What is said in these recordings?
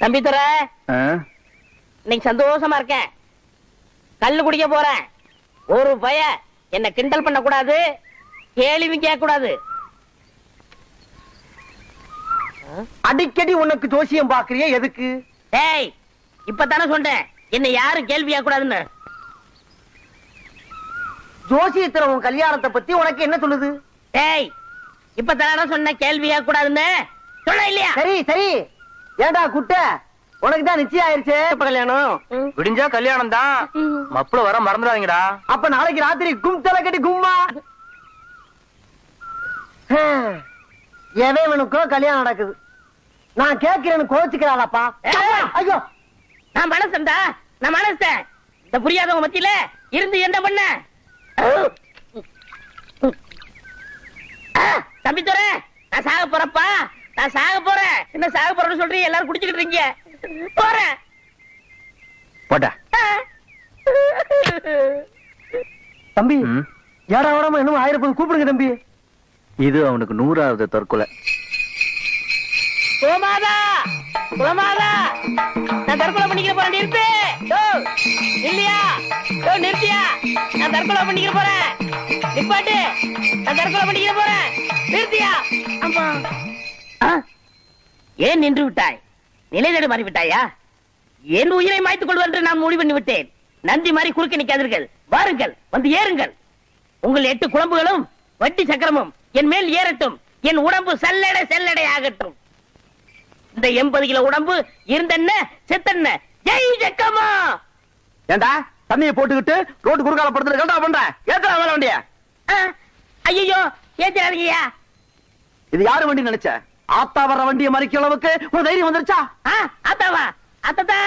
தம்பி துற இன்னைக்கு சந்தோஷமா இருக்கேன். கல்லு குடிக்க போறேன். ஒரு பய என்ன கிண்டல் பண்ண கூடாது, கேள்வி கேட்க கூடாது. அடிக்கடி உனக்கு ஜோசியம் பாக்குறிய எதுக்கு? டேய், இப்பதானே சொன்னேன் என்ன யாரும் கேள்வி கேட்க கூடாதுன்னு. ஜோசியத்துல உன் கல்யாணத்தை பத்தி உனக்கு என்ன சொல்லுது? டேய், இப்பதானே சொன்ன கேள்வி கேட்க கூடாதுன்னு. சொல்ல இல்லையா? சரி சரி. ஏண்டா குட்ட, உனக்கு தான் நிச்சயம் ஆயிருச்சு. எப்ப கல்யாணம்? விடிஞ்சா கல்யாணம் தான். மப்புல வர மறந்துடாதீங்கடா. அப்ப நாளைக்கு ராத்திரி கும் தலை கட்டி கும்மா. எவனுக்கோ கல்யாணம் நடக்குது. நான் கேட்கிறேன்னு கோச்சுக்கிறாளப்பா. ஐயோ, நான் மனசன்டா, நான் மனசன். இந்த புரியாதவங்க மத்தியில இருந்து என்ன பண்ண? தம்பி துறை, நான் சாக போறப்பா, நான் சாக போறேன். என்ன சாக போறேன்னு சொல்றீங்க? எல்லாரும் குடிச்சுக்கிட்டு இருக்கீங்க. போறேன். போட்ட தம்பி ஏடா ஓடாம என்னமோ 1000 கூப்பிடுங்க தம்பி. இது அவனுக்கு 100வது தற்கொலை. கோமாதா, கோமாதா, நான் தற்கொலை பண்ணிக்க போறேன். நிறுத்து. இல்லையா? நிறுத்தியா? நான் தற்கொலை பண்ணிக்க போறேன். நிப்பாட்டு. நான் தற்கொலை பண்ணிக்க போறேன். நிறுத்தியா? அம்மா. ஏன் நின்று விட்டாய்? நிலைதடி மாறி விட்டாயா? என் உயிரை மாய்த்துக் கொள்வது என்று நான் முடிவு பண்ணி விட்டேன். நந்தி மாதிரி குறுக்க நிற்காதீர்கள். வாருங்கள், வந்து ஏறுங்கள். உங்கள் 8 குழம்புகளும் வட்டி சக்கரமும் என் மேல் ஏறட்டும். என் உடம்பு செல்லடை செல்லடை ஆகட்டும். இந்த 80 கிலோ உடம்பு இருந்தென்ன செத்தென்ன. ஜெய் ஜக்கம்மா. ஏண்டா தண்ணியை போட்டுக்கிட்டு ரோட்டு குறுக்கால படுத்துட்டு கண்டா பண்ற? ஏத்தா வேலை வண்டிய? ஐயோ, ஏத்துறாதீங்கயா. இது யாரு வண்டி நினைச்ச? ஆத்தா வர்ற வண்டியை மறிக்க அளவுக்கு ஒரு தைரியம் வந்துருச்சா? அத்தாவா? அத்தா,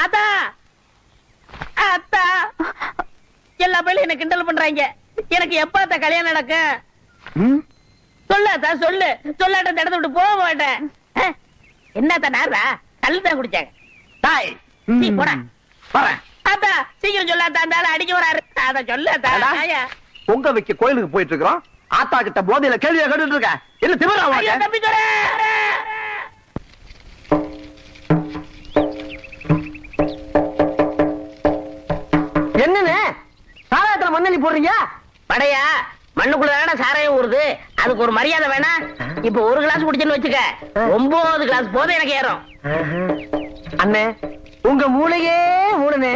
அத்தா, அத்தா. எல்லா பேரும் என்ன கிண்டல் பண்றாங்க. எனக்கு எப்ப அத்தா கல்யாணம் நடக்கும்? சொல்லாத்தா, சொல்லு. சொல்லாட்ட இந்த இடத்த விட்டு போக மாட்டேன். என்னத்தா நேரா கல்லு தான் குடிச்சாங்க. டாய் நீ போடா. போறேன். அத்தா சீக்கிரம் சொல்லாத்தா, அந்த ஆளு அடிக்க வராரு. அத சொல்லாத்தா. பொங்க வைக்க கோயிலுக்கு போயிட்டு இருக்கிறோம். ஆத்தா கிட்ட போதையில கேள்வியா கேட்டுட்டு இருக்க. என்ன திமிரா உனக்கு? தம்பி துறை, என்னன்னு சாராயத்துல மண்ணெண்ணி போடுறீங்க? படையா மண்ணுக்குள்ள சாராயம் ஊறுது. அதுக்கு ஒரு மரியாதை வேணா? இப்ப ஒரு கிளாஸ் குடிச்சேன்னு வச்சுக்க, 9 கிளாஸ் போதும் எனக்கு ஏறும். அண்ணே, உங்க மூளையே மூணனே.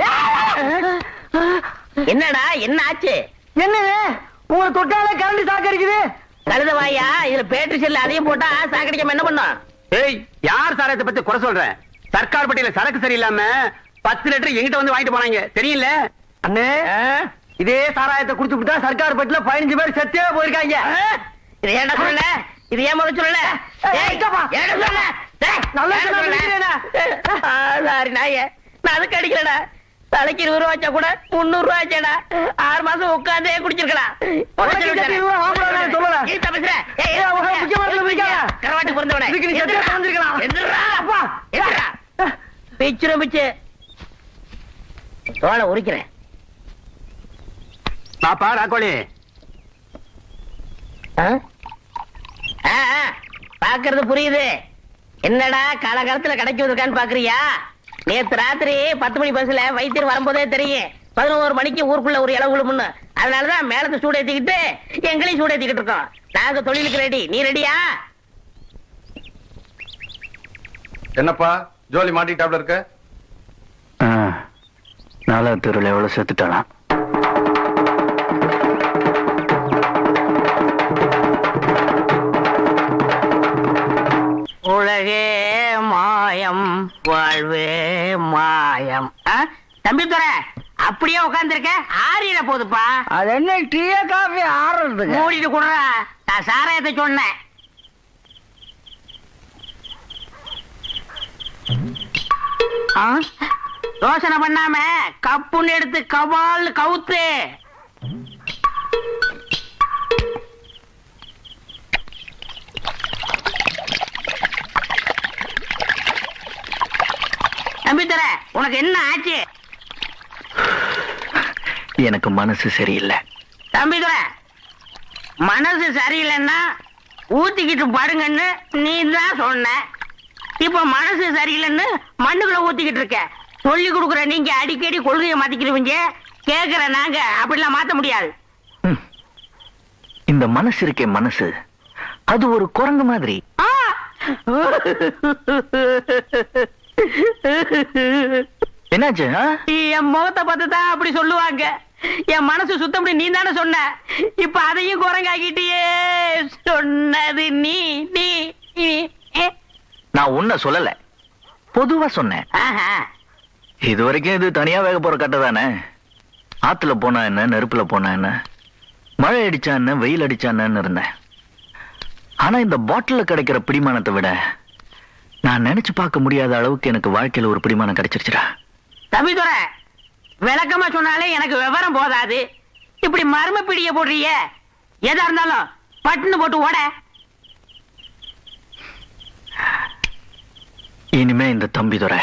என்னடா, என்ன ஆச்சு? என்னது உங்களை தொட்டாலே கரண்ட் சாக்கு இருக்குது? கழுத வாயா, இதுல பேட்டரி செல் அதையும் போட்டா சாக்கடிக்காம என்ன பண்ணும்? ஏய், யார் சாராயத்தை பத்தி குறை சொல்ற? சர்க்கார் பட்டியல சரக்கு சரியில்லாம 10 லிட்டர் எங்கிட்ட வந்து வாங்கிட்டு போனாங்க, தெரியல? அண்ணே, இதே சாராயத்தை குடிச்சு விட்டா சர்க்கார் பட்டியல 15 பேர் செத்தே போயிருக்காங்க. இது ஏன்டா சொல்லல? இது ஏன் முதல்ல சொல்லல? சாரி நாயே, நான் அதுக்கு அடிக்கலடா. தலைக்கு 20 ரூபா வச்சா கூட 300 ரூபா ஆச்சேடா. 6 மாசம் உட்காந்தே குடிச்சிருக்கலாம். கரவாட்டு பிறந்தவனே பிச்சுரும் பிச்சு தோலை உரிக்கிறேன். பாப்பா ராக்கோழி, பாக்குறது புரியுது. என்னடா காலகாலத்துல கடைக்கு வந்திருக்கான்னு பாக்குறியா? நேத்து ராத்திரி 10 மணி பஸ்ல வைத்தியர் வரும்போதே தெரியும் 11 மணிக்கு ஊருக்குள்ள ஒரு இளவு விழுமுன்னு. அதனாலதான் மேலத்தை சூடு ஏத்திக்கிட்டு எங்களையும் சூடு ஏத்திக்கிட்டு இருக்கோம். நாங்க தொழிலுக்கு ரெடி. நீ ரெடியா? என்னப்பா ஜோலி மாட்டிட்டாப்ல இருக்க? 4வது தெருவில் எவ்வளவு செத்துட்டானா? உலகே மாயம், வாழ்வே மாயம். தம்பி துறை, அப்படியே உட்கார்ந்துருக்க, ஆறிட போதுப்பா. அது என்ன டீயா காஃபி ஆறுறது? மூடிட்டு குடுறா, நான் சாராயத்தை சொன்னேன். யோசனை பண்ணாம கப்புன்னு எடுத்து கவால் கவுத்து. தம்பி துறை, உனக்கு என்ன ஆச்சு? எனக்கு மனசு சரியில்லை. தம்பி துறை, மனசு சரியில்லைன்னா ஊத்திக்கிட்டு படுங்கன்னு நீ தான் சொன்ன. இப்ப மனசு சரியில்லைன்னு மண்ணுக்குள்ள ஊத்திக்கிட்டு இருக்க. சொல்லி கொடுக்குற நீங்க அடிக்கடி கொள்கையை மாத்திக்கிறீங்க. கேக்குற நாங்க அப்படிலாம் மாத்த முடியாது. இந்த மனசு இருக்கே மனசு, அது ஒரு குரங்கு மாதிரி. ஆ! என்னாச்சு? என் முகத்தை பார்த்துதான் அப்படி சொல்லுவாங்க. என் மனசு சுத்தப்படி நீ தானே சொன்ன. இப்ப அதையும் குரங்காக்கிட்டியே. சொன்னது நீ நீ நீ. நான் உன்ன சொல்லல, பொதுவா சொன்னேன். ஆஹா. இது வரைக்கும் இது தனியா வேக போற கட்டை தானே. ஆத்துல போனா என்ன, நெருப்புல போனா என்ன, மழை அடிச்சா என்ன, வெயில் அடிச்சா என்னன்னு இருந்தேன். ஆனா இந்த பாட்டில கிடைக்கிற பிடிமானத்தை விட நான் நினைச்சு பார்க்க முடியாத அளவுக்கு எனக்கு வாழ்க்கையில ஒரு பிடிமானம் கிடைச்சிருச்சுடா. தம்பிதுரை, விளக்கமா சொன்னாலே எனக்கு விவரம் போதாது. இப்படி மர்ம பிடிய போடுறிய. எதா இருந்தாலும் பட்டுன்னு போட்டு ஓட. இனிமே இந்த தம்பிதுரை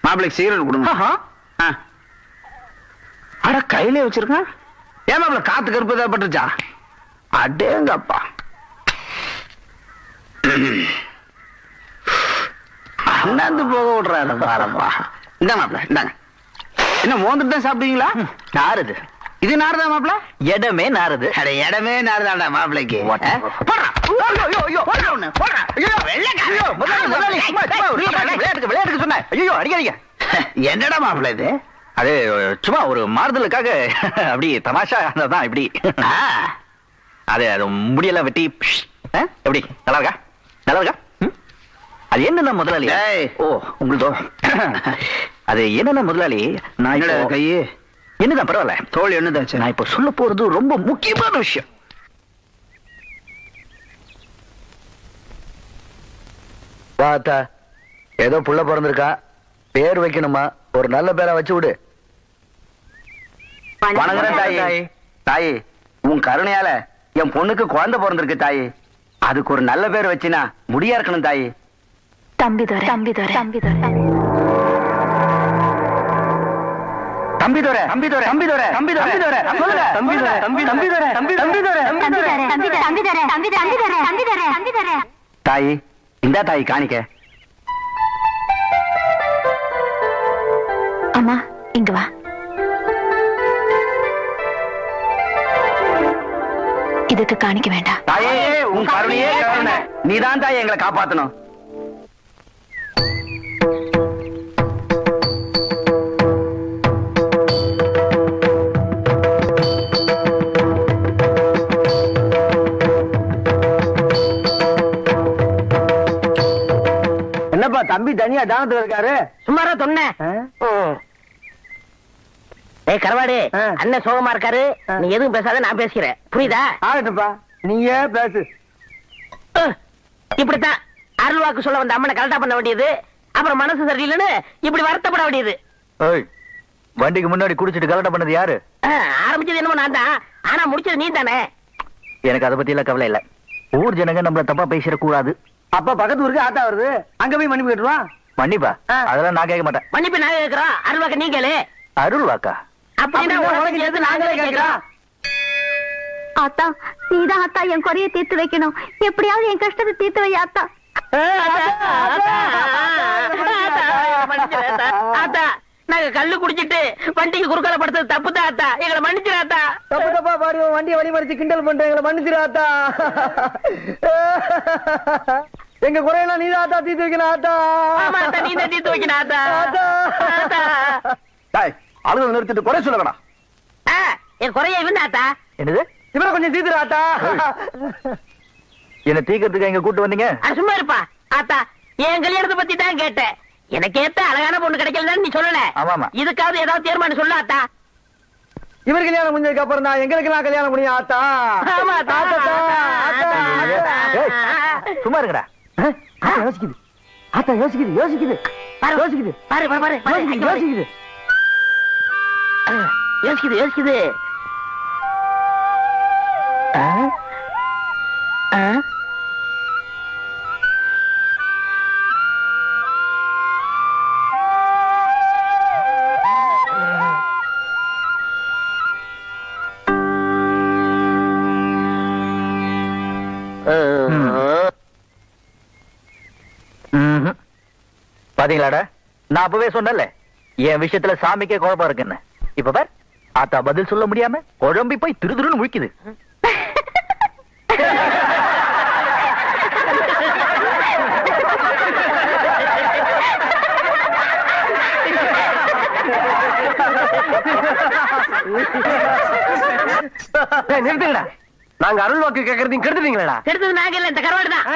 மாப்பிளைக்கு சிகரெட் கொடுங்க. அட கையிலே வச்சிருக்கான். ஏன் மாப்பிள காத்து கருப்பு ஏதாவது பட்டுச்சா? அடேங்கப்பா. அண்ணாந்து போக விடுறாரு பாரப்பா. இந்த மாப்பிள இந்தாங்க. என்ன மோந்துட்டு தான் சாப்பிடுவீங்களா? நாருது. இது நாருதா மாப்பிள? இடமே நாருது. அட இடமே நாருதாடா மாப்பிளைக்கு. விளையாட்டுக்கு சொன்ன. ஐயோ அடிக்காதீங்க. என்னடா மாப்பிள இது? அது சும்மா ஒரு மாறுதலுக்காக அப்படி தமாஷா தான் இப்படி. அது முடியெல்லாம் வெட்டி எப்படி நல்லா இருக்கா? நல்லா இருக்கா? அது என்னன்னா முதலாளி. ஓ உங்களுதோ. அது என்னன்னா முதலாளி, நான் கை என்னதான் பரவாயில்ல, தோல் என்னதாச்சு? நான் இப்ப சொல்ல போறது ரொம்ப முக்கியமான விஷயம். பாத்தா ஏதோ புள்ள பிறந்திருக்கா, பேர் வைக்கணுமா, ஒரு நல்ல பேரா வச்சு விடு. வணங்குறேன் தாயி. தாயி, உன் கருணையால என் பொண்ணுக்கு குழந்தை பிறந்திருக்கு தாயி. அதுக்கு ஒரு நல்ல பேர் வச்சினா முடியா இருக்கணும் தாயி. தம்பிதுரை தம்பிதுரை தம்பிதுரை தம்பிதுரை தம்பிதுரை தம்பிதுரை தம்பிதுரை சொல்லுங்க. தம்பிதுரை தம்பிதுரை தம்பிதுரை தம்பிதுரை. தாயி இந்தா தாயி காணிக்க. அம்மா இங்க வா. இதுக்கு காணிக்க வேண்டாம். தாயே உன் கருணையே கருணை. நீதான் தாய் எங்களை காப்பாத்தணும். என்னப்பா தம்பி தனியா தானத்துல இருக்காரு? சும்மாரா சொன்ன. ஏய் கரவாடு, அண்ணன் சோகமா இருக்காரு. நீ எதுவும் பேசாத, நான் பேசுகிறேன். புரியுதா? ஆகட்டும்ப்பா, நீங்க பேசு. இப்படித்தான் அருள்வாக்கு சொல்ல வந்த அம்மனை கரெக்டா பண்ண வேண்டியது. அப்புறம் மனசு சரியில்லைன்னு இப்படி வருத்தப்பட வேண்டியது. வண்டிக்கு முன்னாடி குடிச்சிட்டு கலட்ட பண்ணது யாரு? ஆரம்பிச்சது என்னமோ நான் தான், ஆனா முடிச்சது நீ தானே. எனக்கு அதை பத்தி எல்லாம் கவலை இல்ல. ஊர் ஜனங்க நம்மள தப்பா பேசிடக்கூடாது. அப்ப பக்கத்து ஊருக்கு ஆத்தா வருது, அங்க போய் மன்னிப்பு கேட்டுருவா. மன்னிப்பா? அதெல்லாம் நான் கேட்க மாட்டேன். மன்னிப்பு நாங்க கேட்கிறோம், அருள்வாக்க நீ கேளு. அருள் வாக்கா? அப்படின்னா உனக்கு சேர்த்து நாங்களே கேட்கிறோம். ஆத்தா, நீதான் ஆத்தா என் குறைய தீர்த்து வைக்கணும். எப்படியாவது என் கஷ்டத்தை தீர்த்து வை ஆத்தா. ஆத்தா, நாங்க கல்லு குடிச்சிட்டு வண்டிக்கு குறுக்கால படுத்தது தப்புதான் ஆத்தா, எங்களை மன்னிச்சிடாத்தா. தப்பு தப்பா பாடி வண்டியை வழி மறிச்சு கிண்டல் பண்ற எங்களை மன்னிச்சிடாத்தா. எங்க குறையெல்லாம் நீதான் ஆத்தா தீர்த்து வைக்கணும் ஆத்தா. ஆமா ஆத்தா, நீ தான் தீர்த்து வைக்கணும் ஆத்தா. அழுது நிறுத்திட்டு குறை சொல்ல வேணாம். என் குறைய இவன் ஆத்தா. என்னது? இவரை கொஞ்சம் தீர்த்துரு ஆத்தா. என்ன தீக்கிறதுக்கு எங்க கூட்டு வந்தீங்க? சும்மா இருப்பா ஆத்தா, என் கல்யாணத்தை பத்தி தான் கேட்டேன். எனக்கு ஏத்த அழகான பொண்ணு கிடைக்கலன்னு நீ சொல்லல. ஆமாமா. இதுக்காவது ஏதாவது தீர்மானம் சொல்ல ஆத்தா. இவர் கல்யாணம் முடிஞ்சதுக்கு அப்புறம் தான் எங்களுக்கு நான் கல்யாணம் முடியும் ஆத்தா. ஆமா ஆத்தா. ஆத்தா, ஆத்தா, ஆத்தா. சும்மா இருக்கடா. ஆத்தா யோசிக்குது. ஆத்தா யோசிக்குது யோசிக்குது பாரு யோசிக்குது பாரு பாரு பாரு பாரு, அங்க பாரு. யோசிக்குது. யோசிக்குது யோசிக்குது. ஆ? ஆ? பாத்தீங்களாடா, நான் அப்பவே சொன்னேன்ல என் விஷயத்துல சாமிக்கே குழப்பம் இருக்குன்னு. இப்ப பார், ஆத்தா பதில் சொல்ல முடியாம குழம்பி போய் திருதுருன்னு முழிக்குது. நிறுத்துங்கடா. நாங்க அருள் வாக்கு கேட்கறதையும் கெடுத்துட்டீங்களா? கெடுத்தது நாங்க இல்ல, இந்த கருவாடு தான்.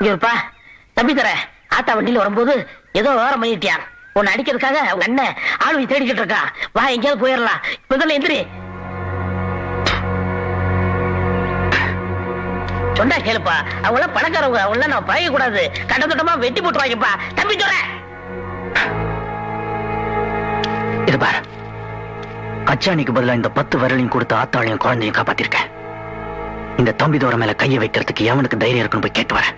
இங்கப்பா தம்பி தர ஆத்தா வண்டியில வரும்போது ஏதோ விவரம் பண்ணிட்டியான். உன்னை அடிக்கிறதுக்காக அவங்க அண்ணன் ஆளுவை தேடிக்கிட்டு இருக்கா. வா எங்கேயாவது போயிடலாம். முதல்ல எந்திரி. சொன்னா கேளுப்பா, அவங்க பணக்காரவங்க, அவங்க நான் பழக கூடாது. கட்டத்தட்டமா வெட்டி போட்டுருவாங்கப்பா. தம்பி தர இது பாரு, அச்சாணிக்கு பதிலா இந்த 10 விரலையும் கொடுத்து ஆத்தாளையும் குழந்தையும் காப்பாத்திருக்கேன். இந்த தம்பி தோற மேல கையை வைக்கிறதுக்கு எவனுக்கு தைரியம் இருக்குன்னு போய் கேட்டு வரேன்.